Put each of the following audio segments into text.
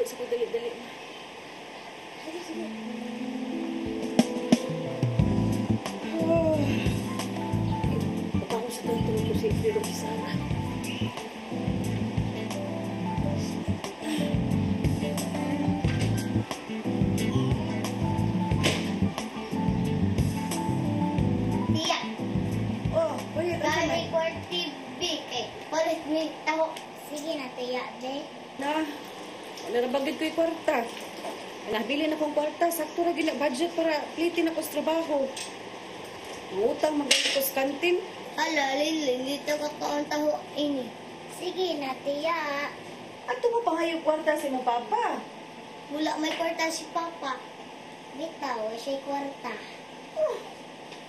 sa ko dali-dali na. Sige, sige. Baka ko sa tulog ko si Fredo Kisana. Tiya, Oh, kuya, kami for TV kay palit mi taho. Sige na tiya, de. na, wala na bagid ko'y kwarta. Nabili na kong kwarta, sakto ra gina budget para plitin ako sa trabaho. Utang magalit ko sa kantin. Ala, Lili, dito ka taon taho ini. Sige na tiya. Ato mo pangayong kwarta sa imong papa. Mula may kwarta si Papa. Bitaw, siya'y kwarta. Oh,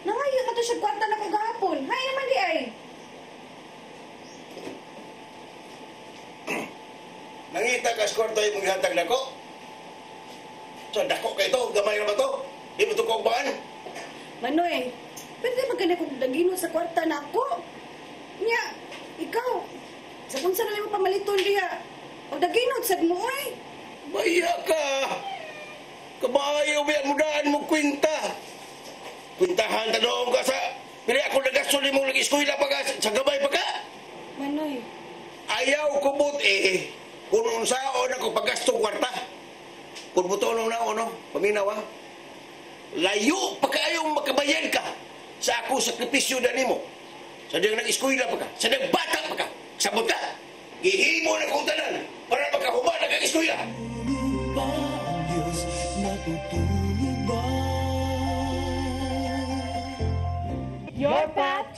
nangayon na to siya kwarta na kagahapon. Hay naman di ay. Nangita ka sa kwarto yung maghatag na ko? So, dako ka ito, gamay na ba ito? Di mo ito kaubahan? Manoy, pwede magkana kong dagino sa kwarta na ako. Nya, ikaw, sa kung saan mo pamaliton diya. Pag daginod, sad mo ay. Baya ka! Kabayo, biyan mo daan mo kwinta. Kwintahan, tanoong ka sa... Pili ako nagasuli mo lagi eskwela pa ka, sa gabay pa ka. Manoy, Ayaw ko but eh. Kung unsaon ako pagastong kwarta. Kung butulong na ano, paminaw ha. Layo pa kayong makabayan ka sa ako sakripisyo na nimo. Sa diyang nag-eskwela pa ka, sa diyang bata pa ka, sabot ka. Gihimo na kong tanan para makahuma na kang eskwela.